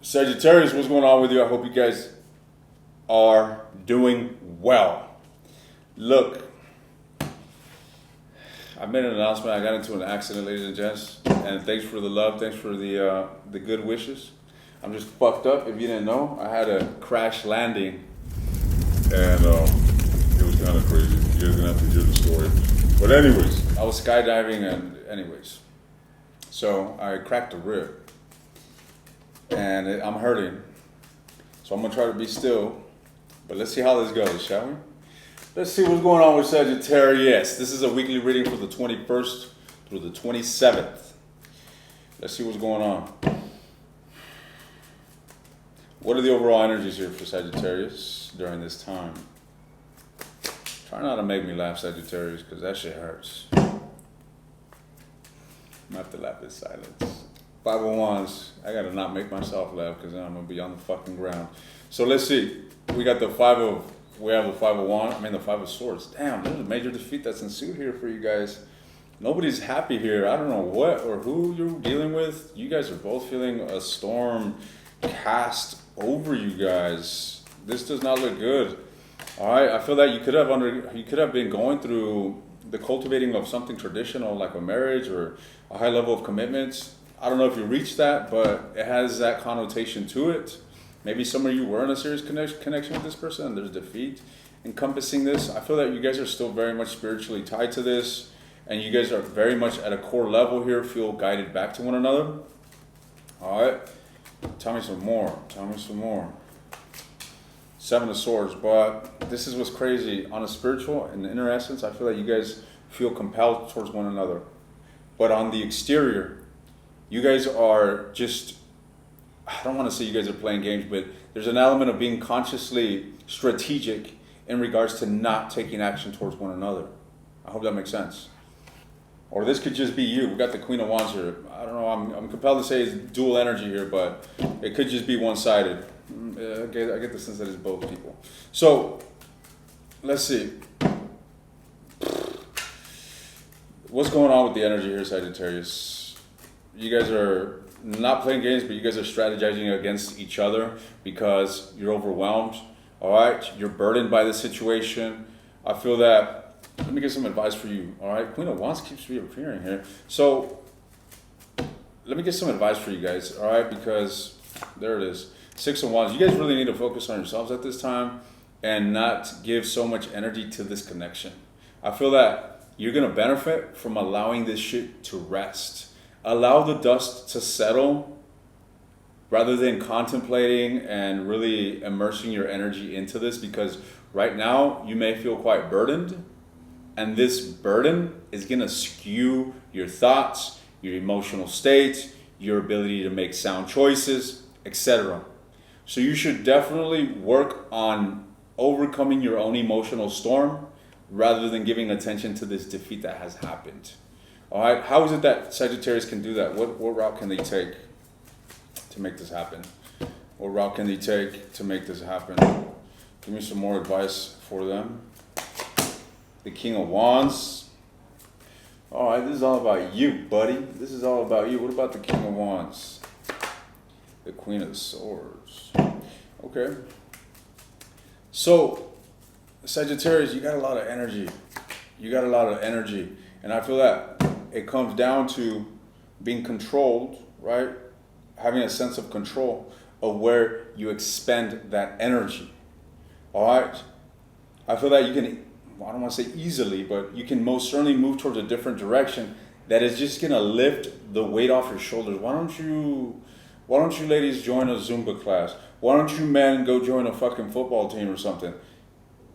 Sagittarius, what's going on with you? I hope you guys are doing well. Look, I made an announcement. I got into an accident, ladies and gents, and thanks for the love. Thanks for the good wishes. I'm just fucked up. If you didn't know, I had a crash landing, and it was kind of crazy. You guys are gonna have to hear the story. But anyways, I was skydiving, and so I cracked a rib, and I'm hurting. So I'm gonna try to be still, but let's see how this goes, shall we? Let's see what's going on with Sagittarius. This is a weekly reading for the 21st through the 27th. Let's see what's going on. What are the overall energies here for Sagittarius during this time? Try not to make me laugh, Sagittarius, because that shit hurts. I'm gonna have to laugh in silence. Five of Wands. I gotta not make myself laugh because then I'm gonna be on the fucking ground. So let's see. We have the Five of Wands. The Five of Swords. Damn, there's a major defeat that's ensued here for you guys. Nobody's happy here. I don't know what or who you're dealing with. You guys are both feeling a storm cast over you guys. This does not look good. All right, I feel that you could have been going through the cultivating of something traditional like a marriage or a high level of commitments. I don't know if you reached that, but it has that connotation to it. Maybe some of you were in a serious connection with this person and there's defeat encompassing this. I feel that you guys are still very much spiritually tied to this, and you guys are very much at a core level here, feel guided back to one another. All right, tell me some more. Seven of Swords, but this is what's crazy. On a spiritual and inner essence, I feel that you guys feel compelled towards one another. But on the exterior, you guys are just, I don't want to say you guys are playing games, but there's an element of being consciously strategic in regards to not taking action towards one another. I hope that makes sense. Or this could just be you. We got the Queen of Wands here. I don't know, I'm compelled to say it's dual energy here, but it could just be one-sided. I get the sense that it's both people. So, let's see. What's going on with the energy here, Sagittarius? You guys are not playing games, but you guys are strategizing against each other because you're overwhelmed. All right, you're burdened by the situation. I feel that. Let me get some advice for you. All right, Queen of Wands keeps reappearing here. So let me get some advice for you guys. All right, because there it is. Six of Wands. You guys really need to focus on yourselves at this time and not give so much energy to this connection. I feel that you're gonna benefit from allowing this shit to rest. Allow the dust to settle rather than contemplating and really immersing your energy into this, because right now you may feel quite burdened, and this burden is gonna skew your thoughts, your emotional state, your ability to make sound choices, etc. So you should definitely work on overcoming your own emotional storm rather than giving attention to this defeat that has happened. All right, how is it that Sagittarius can do that? What route can they take to make this happen? What route can they take to make this happen? Give me some more advice for them. The King of Wands. All right, this is all about you, buddy. This is all about you. What about the King of Wands? The Queen of Swords. Okay. So, Sagittarius, you got a lot of energy. And I feel that it comes down to being controlled, right? Having a sense of control of where you expend that energy. All right? I feel that you can, I don't want to say easily, but you can most certainly move towards a different direction that is just going to lift the weight off your shoulders. Why don't you ladies join a Zumba class? Why don't you men go join a fucking football team or something?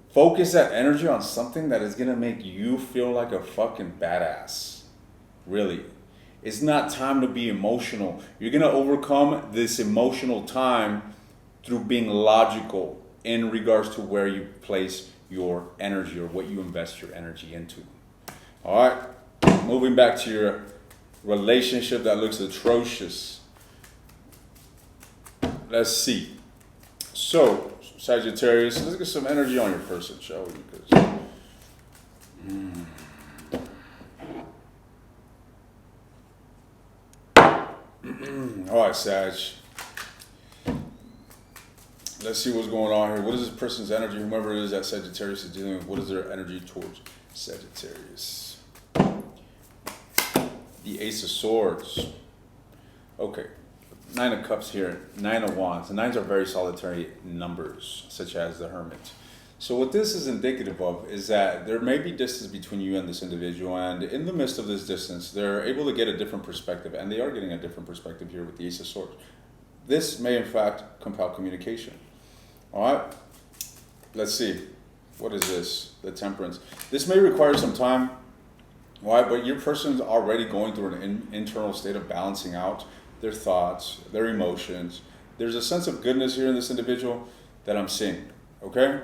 Focus that energy on something that is going to make you feel like a fucking badass. Really. It's not time to be emotional. You're going to overcome this emotional time through being logical in regards to where you place your energy or what you invest your energy into. All right. Moving back to your relationship that looks atrocious. Let's see. So, Sagittarius, let's get some energy on your person, shall we? Because, all right, Sag. Let's see what's going on here. What is this person's energy? Whomever it is that Sagittarius is dealing with, what is their energy towards Sagittarius? The Ace of Swords. Okay. 9 of Cups here. 9 of Wands. The 9s are very solitary numbers, such as the Hermit. So what this is indicative of is that there may be distance between you and this individual, and in the midst of this distance, they're able to get a different perspective, and they are getting a different perspective here with the Ace of Swords. This may, in fact, compel communication. All right? Let's see. What is this? The Temperance. This may require some time, all right? But your person's already going through an internal state of balancing out their thoughts, their emotions. There's a sense of goodness here in this individual that I'm seeing, okay?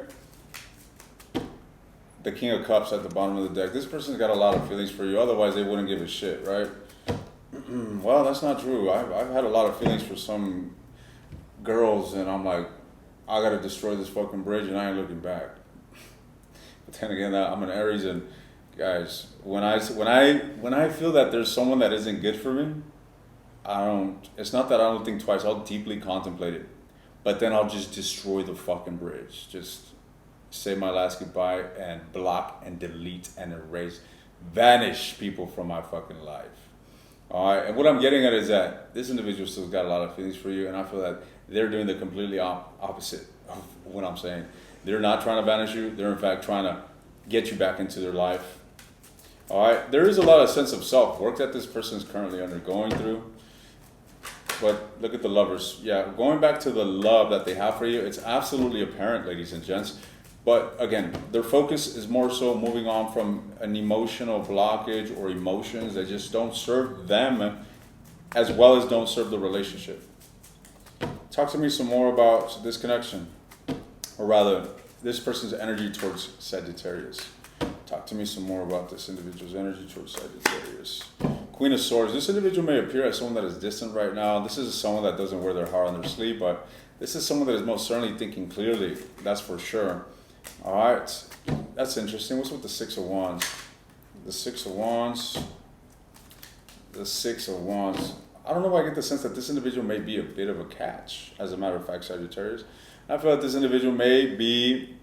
The King of Cups at the bottom of the deck. This person's got a lot of feelings for you, otherwise they wouldn't give a shit, right? Well, that's not true. I've had a lot of feelings for some girls, and I'm like, I gotta destroy this fucking bridge, and I ain't looking back. But then again, I'm an Aries, and guys, when I feel that there's someone that isn't good for me, it's not that I don't think twice, I'll deeply contemplate it. But then I'll just destroy the fucking bridge. Just say my last goodbye and block and delete and erase, vanish people from my fucking life. All right, and what I'm getting at is that this individual still got a lot of feelings for you, and I feel that they're doing the completely opposite of what I'm saying. They're not trying to banish you. They're in fact trying to get you back into their life. All right, there is a lot of sense of self-work that this person is currently undergoing through. But look at the Lovers. Yeah, going back to the love that they have for you, it's absolutely apparent, ladies and gents. But again, their focus is more so moving on from an emotional blockage or emotions that just don't serve them as well as don't serve the relationship. Talk to me some more about this connection, or rather, this person's energy towards Sagittarius. Talk to me some more about this individual's energy towards Sagittarius. Queen of Swords. This individual may appear as someone that is distant right now. This is someone that doesn't wear their heart on their sleeve, but this is someone that is most certainly thinking clearly. That's for sure. All right. That's interesting. What's with the Six of Wands? The Six of Wands. The Six of Wands. I don't know if I get the sense that this individual may be a bit of a catch, as a matter of fact, Sagittarius. I feel like this individual may be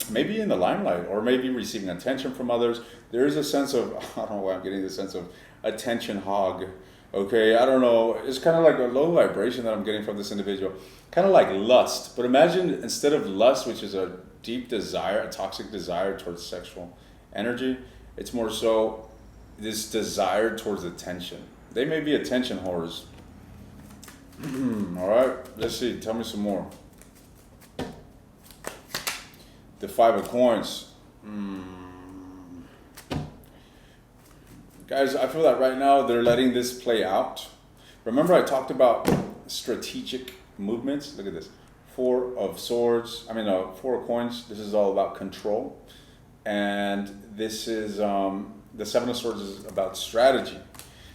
in the limelight, or maybe receiving attention from others. There is a sense of, I don't know why I'm getting the sense of attention hog. Okay, I don't know. It's kind of like a low vibration that I'm getting from this individual. Kind of like lust. But imagine instead of lust, which is a deep desire, a toxic desire towards sexual energy, it's more so this desire towards attention. They may be attention whores. All right, let's see. Tell me some more. The Five of Coins. Guys, I feel that right now they're letting this play out. Remember I talked about strategic movements? Look at this. Four of Coins. This is all about control. And this is, the Seven of Swords is about strategy.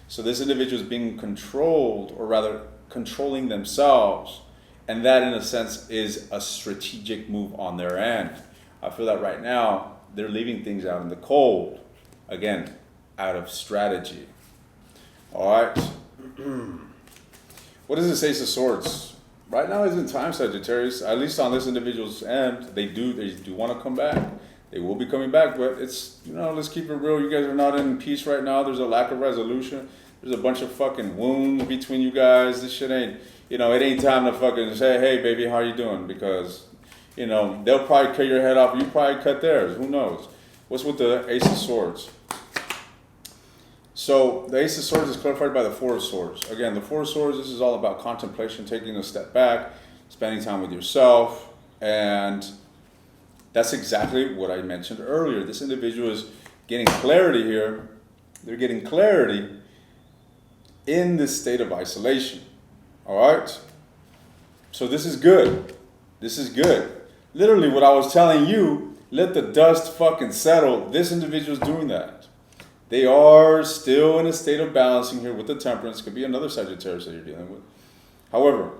So this individual is being controlled, or rather controlling themselves. And that in a sense is a strategic move on their end. I feel that right now they're leaving things out in the cold. Again, out of strategy. All right. What is this Ace of Swords? Right now isn't time, Sagittarius. At least on this individual's end, they do want to come back. They will be coming back, but it's, let's keep it real. You guys are not in peace right now. There's a lack of resolution. There's a bunch of fucking wounds between you guys. This shit ain't, it ain't time to fucking say, hey, baby, how you doing? Because, they'll probably cut your head off. You probably cut theirs. Who knows? What's with the Ace of Swords? So the Ace of Swords is clarified by the Four of Swords. Again, the Four of Swords, this is all about contemplation, taking a step back, spending time with yourself. And that's exactly what I mentioned earlier. This individual is getting clarity here. They're getting clarity in this state of isolation. All right? So this is good. This is good. Literally what I was telling you, let the dust fucking settle. This individual is doing that. They are still in a state of balancing here with the Temperance. Could be another Sagittarius that you're dealing with. However,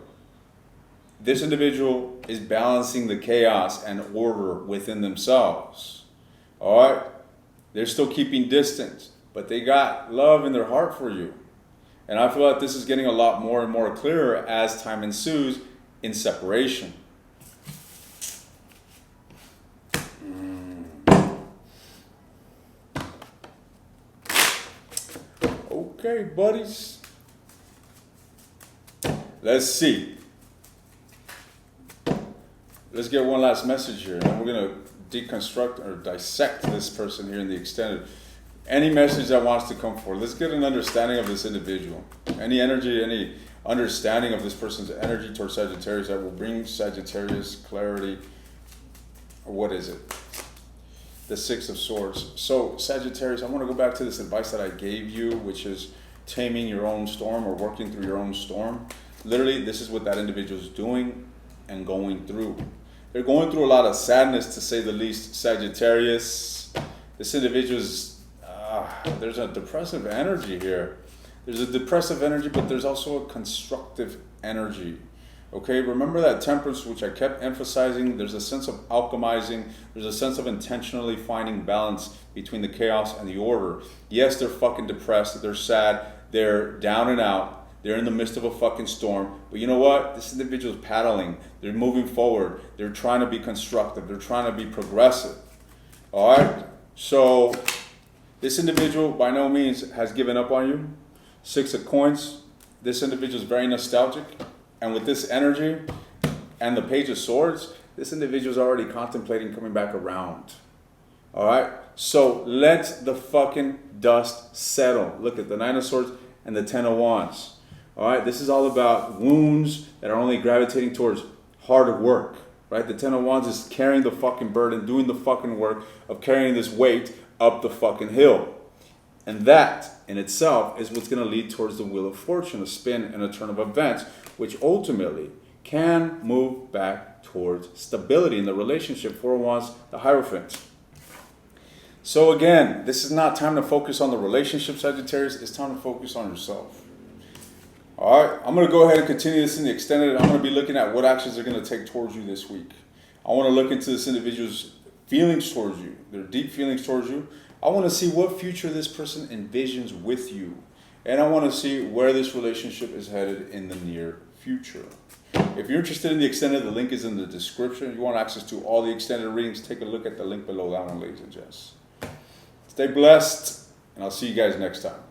this individual is balancing the chaos and order within themselves. All right? They're still keeping distance, but they got love in their heart for you. And I feel like this is getting a lot more and more clearer as time ensues in separation. Okay, buddies. Let's see. Let's get one last message here, and we're going to deconstruct or dissect this person here in the extended. Any message that wants to come forward. Let's get an understanding of this individual. Any energy, any understanding of this person's energy towards Sagittarius that will bring Sagittarius clarity. What is it? The Six of Swords. So Sagittarius, I want to go back to this advice that I gave you, which is taming your own storm or working through your own storm. Literally, this is what that individual is doing and going through. They're going through a lot of sadness, to say the least. Sagittarius, this individual is, there's a depressive energy here. There's a depressive energy, but there's also a constructive energy. Okay, remember that temperance, which I kept emphasizing. There's a sense of alchemizing. There's a sense of intentionally finding balance between the chaos and the order. Yes, they're fucking depressed. They're sad. They're down and out. They're in the midst of a fucking storm. But you know what? This individual is paddling. They're moving forward. They're trying to be constructive. They're trying to be progressive. All right? So this individual by no means has given up on you. Six of Coins. This individual is very nostalgic. And with this energy and the Page of Swords, this individual is already contemplating coming back around. All right? So let the fucking dust settle. Look at the Nine of Swords and the Ten of Wands. All right? This is all about wounds that are only gravitating towards harder work. Right? The Ten of Wands is carrying the fucking burden, doing the fucking work of carrying this weight up the fucking hill. And that in itself is what's going to lead towards the Wheel of Fortune, a spin and a turn of events, which ultimately can move back towards stability in the relationship. Four of Wands, the Hierophant. So again, this is not time to focus on the relationship, Sagittarius. It's time to focus on yourself. All right, I'm going to go ahead and continue this in the extended. I'm going to be looking at what actions they're going to take towards you this week. I want to look into this individual's feelings towards you, their deep feelings towards you. I want to see what future this person envisions with you. And I want to see where this relationship is headed in the near future. If you're interested in the extended, the link is in the description. If you want access to all the extended readings, take a look at the link below that one, ladies and gents. Stay blessed, and I'll see you guys next time.